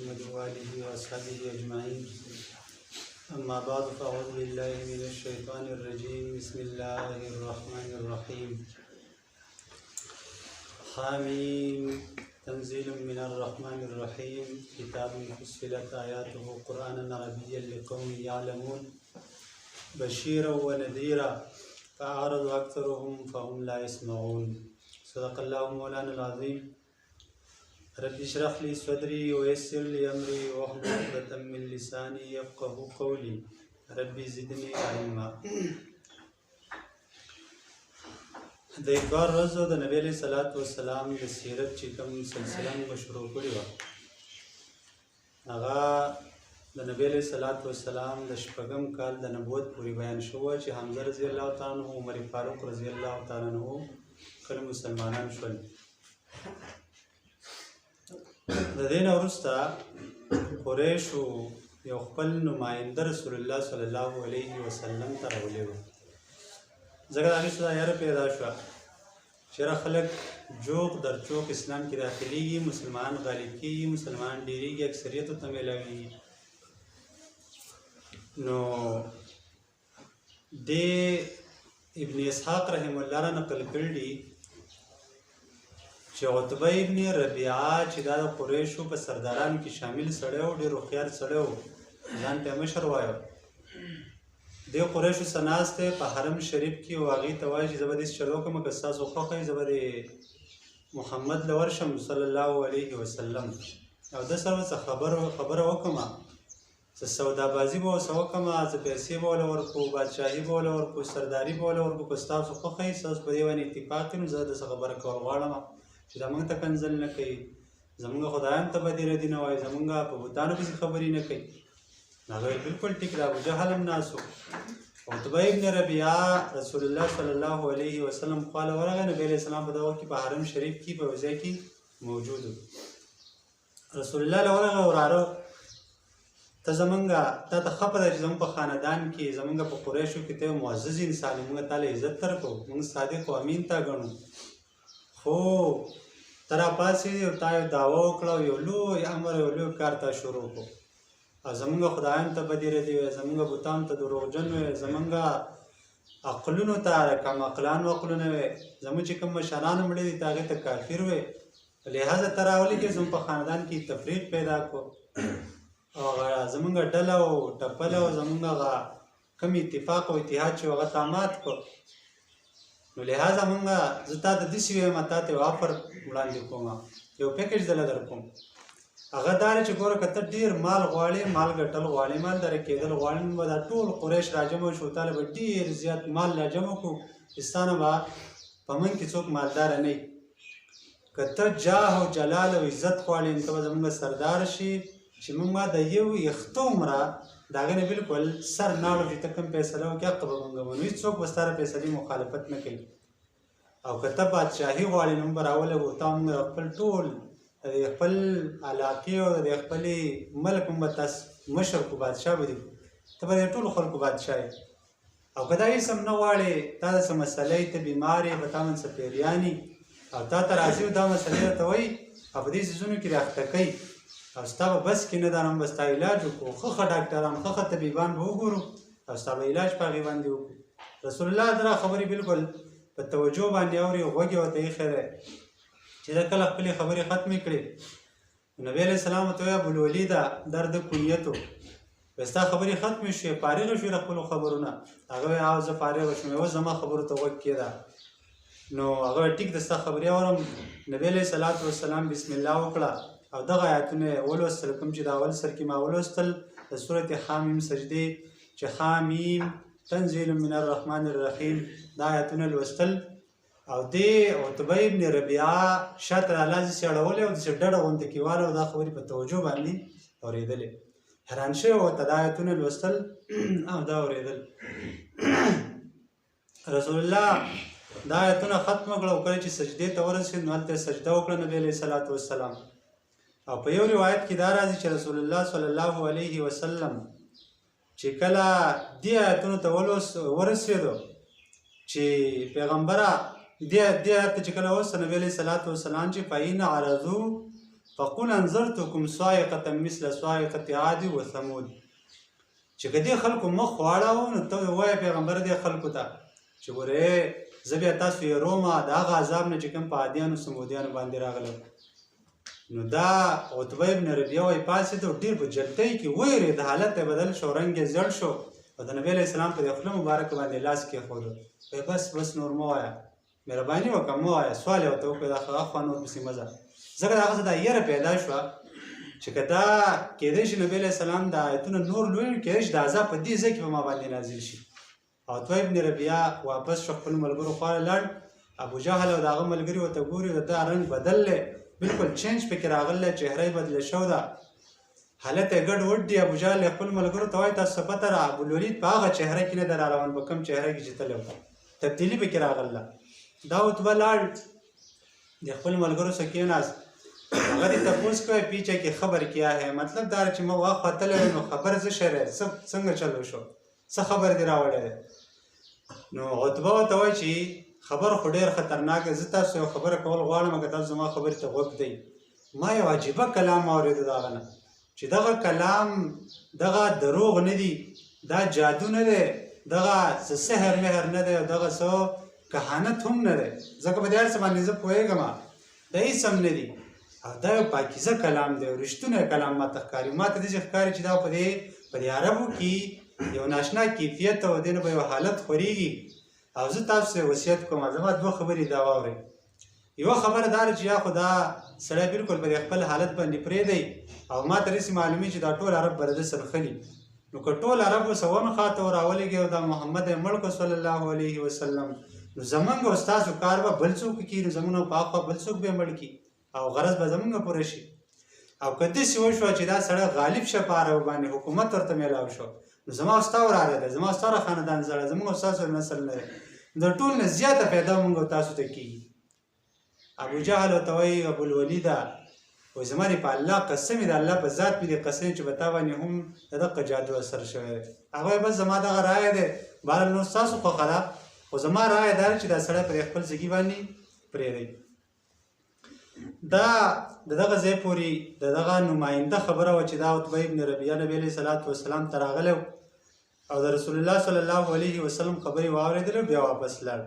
محمد وآله وأصحابه أجمعين. أما بعد فأعوذ بالله من الشيطان الرجيم. بسم الله الرحمن الرحيم. حاميم تنزيل من الرحمن الرحيم. كتاب فصلت آياته قرآنا عربيا لقوم يعلمون بشيرا ونذيرا فأعرض أكثرهم فهم لا يسمعون. صدق الله مولانا العظيم. رب اشرح لي صدري ويسر لي أمري واحلل عقدة من لساني يفقهوا قولي. رب زدني علما. د اتوار ورځ د نبی علیه صلوات و سلام د سیرت چې کوم سلسله موږ شروع کړې وه، هغه د نبی علیه صلوات و سلام د شپږم کال د نبوت پورې بیان شوه چې حمزه رضی الله تعالی عنه، عمر فاروق رضی الله تعالی عنه کله مسلمانان شول. د دې نه وروسته قریشو یو خپل نماینده رسول الله صلی الله علیه وسلم ته راولی و. ځکه د هغې څه دا یاره پیدا شوه چې یاره خلک جوق در چوک اسلام کې داخلیږي، مسلمان غالب کېږي، مسلمان ډېرېږي، اکثریتو ته میلاویږي. نو دې ابن اسحاق رحم الله را نقل کړي دي چې عتبه ابن ربیعه چې دا د قریشو په سردارانو کې شامل سړی و، ډېر هوښیار سړی و، ځان ته یې مشر وایه. دې قریشو څه ناست دی په حرم شریف کې او هغې ته وایي چې زه به داسې چل وکړم که ستاسو خوښه وي زه به د محمد له ورشم صلی الله علیه وسلم او ده سره څه خبره وکړم، څه سودابازي به ورسره وکړم، څه پیسې به وله ورکړو، بادشاهي به وله ورکړو، سرداري به وله ورکړو. که ستاسو خوښه وي ستاسو په دې باندې اتفاق وي نو زه درڅه خبره کول غواړم چې دا موږ ته کنځل نه کوي، زموږ خدایانو ته بدې ردي نه وایي، زموږ په بوتانو پسې خبرې نه کوي. هغه ویل بالکل ټیک ده. ابوجهل هم ناست و. عتبه ابن ربیعه رسول الله صلی الله علیه وسلم خواله ورغی. نبي علیه السلام په دغه وخت کې په حرم شریف کې په یو ځای کې موجود و. رسول الله له ورغی وراره ته زمونږ تا ته ښه پته ده چې زموږ په خاندان کې زمونږ په قریشو کې ته یو معزز انسان یې، موږ تا له عزت درکړو، موږ صادق و امین تا ګڼو، خو ته راپاڅېدې او تا یو دعوه وکړه او یو لوی امر یو لوی کار تا شروع کړو او زمونږ خدایانو ته بدې ردې وایې، زمونږ بوتانو ته دروغجن وایې، زمونږ عقلونو ته کم عقلانو عقلونه وایې، زموږ چې کوم مشرانو مړه دي ته هغې ته کافر وایې. لهذا ته راولې کې زموږ په خاندان کې تفریق پیدا کړو او هغه زمونږ ډله او ټپله او زمونږ هغه کوم اتفاق او اتحاد چې هغه ته مات کړو. نو لهذا مونږ زه تا ته داسې وایم تا ته یو آفر وړاندې کوم، یو پیکج دله در کوم. هغه دا دی چې ګوره که ته ډېر مال غواړې، مال ګټل غواړې، مال دره کېدل غواړې، نو به دا ټول قریش راجمع شو، تا له به ډېر زیات مال راجمع کړو چې ستا نه به په موږ کې څوک مالداره نه وي. که ته جاه او جلال او عزت غواړې نو ته به زموږ سردار شي چې موږ به د یو یخته عمره د هغې نه بلکل سر ناړو چې ته کوم فیصله وکړې هغه به موږ منو، هېڅوک به ستا د فیصلې مخالفت نه کوي. او که ته بادشاهي غواړې نو موږ به راولږو تا موږ خپل ټول د خپل علاقې او د خپلې ملک هم به تاسو مشر کړو، بادشاه به دې کړو، ته به د ټولو خلکو بادشاه یې. او که دا هېڅ هم نه غواړې، تا د څه مسله یې، ته بیمار یې، به تا باندې څه پیریان یي او تا ته راځي او دا مسلې راته وایي او په دې څیزونو کې راخته کوي او ستا به بس کې نه ده، نو به ستا علاج وکړو، ښه ښه ډاکټران، ښه ښه طبیبان به وګورو او ستا به علاج په هغې باندې وکړو. رسول الله دا خبرې بالکل په توجه باندې اوري، غوږ یې ورته ایښی دی. چې دا کله خپلې خبرې ختمې کړې نبي علیه السلام ورته وایي ابوالولیده دا د کونیت و، ستا خبرې ختمې شوې، فارغه شوې له خپلو خبرونه. هغه وایي او زه فارغه شوم، اوس زما خبرو ته غوږ کېږده. نو هغه وایي ټیک ده ستا خبرې اورم. نبي علیه صلات وسلام بسم الله وکړه او دغه آیاتونه یې ولوستل، کوم چې د اول سر کې ما ولوستل د سورت حامیم سجدې چې حامیم تنزیل من الرحمن الرحیم، دا آیاتونه لوستل او دې عتبه ابن ربیعه شاته الله داسې اړولی او داسې ډډه غوندې کې واله او دا خبرې په توجه باندې اورېدلې. حیران شوی ورته دا آیتونه لوستل او دا اورېدل. رسول الله دا آیتونه ختمه کړه او کله چې سجدې ته ورسېد نو هلته سجده وکړه نبي علیه صلات وسلام. او په یو روایت کې دا راځي چې رسول الله صلی الله علیه وسلم چې کله دې آیتونو ته ورسېدو چې پیغمبره دې آیت ته چې کله اوس نبي علیه صلات وسلام چې فإن عرضوا فقل انذرتکم صاعقة مثل صاعقة عاد و ثمود چې که دې خلکو مخ واړاوه نو ته ووایه پیغمبر دې خلکو ته چې ګورې زه بیا تاسو یېرومه د هغه عذاب نه چې کوم په عادیانو سمودیانو باندې راغلی نو دا عتبه ابن ربیعه وایي پاڅېد او ډېر په جلدۍ کې ویرېد حالت یې بدل شو رنګ یې زیړ شو او د نبي علیه السلام په دې خوله مبارکه باندې لاس کېښودو وایي بس نور مه وایه مهرباني وکړه مه وایه سوال یې ورته وکړو دا اخوا نور پسې مه ځه ځکه د هغه څه دا یره پیدا شوه چې که دا کېدی شي نبي علیه السلام د آیتونه نور لولي کېدی شي د عذاب په دې ځای کې په ما باندې نازل شي عتبه ابن ربیعه واپس شو خپل ملګرو خواله لاړ ابوجهل او د هغه ملګري ورته ګوري د ده رنګ بدل دی بالکل چینج پکې راغلی چهره یې بدله شوې ده حالت یې ګډ وډ دی ابوجهل خپل ملګرو ته وایي تاسو څه پته را ابوالولید په هغه چهره کې نه ده راروان په کوم چهره کې چې تللی و تبدیلي پکې راغله دا عتبه لاړ د خپل ملګرو سره کېناست هغه دې تپوس کوي پیچھے کې خبر کیا ہے مطلب دا چې ما واخوا تللی نو خبر څه شی دی څنګه چلو شو څه خبر دې راوړی دی نو عتبه ورته وایي چې خبر خو ډېر خطرناک دی زه تاسو یو خبره کول غواړم که تاسو زما خبرې ته غوږ دی ما یو عجیبه کلام اورېدو د هغه نه چې دغه کلام دغه دروغ نه دي دا جادو نه دی دغه څه سحر مهر نه دی او دغه څه کهانت هم نه دی ځکه په دې هر څه باندې زه پوهېږم دا هېڅ هم نه دي او دا یو پاکیزه کلام دی او رښتونی کلام ماته ښکاري ما ته داسې ښکاري چې دا په دې عربو کې یو ناشنا کیفیت او دې نه به یو حالت خورېږي او زه تاسو ته وصیت کوم زما دوه خبرې دا واورئ یوه خبره دا ده چې یا خو دا سړی بالکل په دې خپل حالت باندې پرېږدئ او ما ته داسې معلومي چې دا ټول عرب به د ده سرخلي نو که ټول عرب ورسه ونښاته او راولېږي او دا محمد یې مړ کړو صلی الله علیه وسلم نو زمونږ او ستاسو کار به بل څوک کړي نو زمونږ په هاخوا بل څوک به یې مړ کړي او غرض به زمونږ پوره شي او که داسې وشوه چې دا سړی غالب شه په عربو باندې حکومت ورته میلاو شو نو زما او ستا وراره دی زما او ستا خاندان سره زمونږ او ستاسو نسل نه دی د ټول نه زیاته پیدا مونږ او تاسو ته کېږي ابوجهل ورته وایي ابوالولیده وایي زما دې په الله قسم یې د الله په ذات مې دې قسم چې په تا باندې هم د دغه جادو اثر شوی دی هغه وایي بس زما دغه رایه دی بهرحال نو ستاسو خوښه ده خو زما رایه دا چې دا سړی پر خپل ځګي باندې پرېږدئ دا د دغه ځای پورې د دغه نماینده خبره وه چې دا عتبه ابن ربیعه نبي علیه صلات وسلام ته راغلی او د رسول الله صلی الله علیه وسلم خبرې واورېدلې بیا واپس لاړ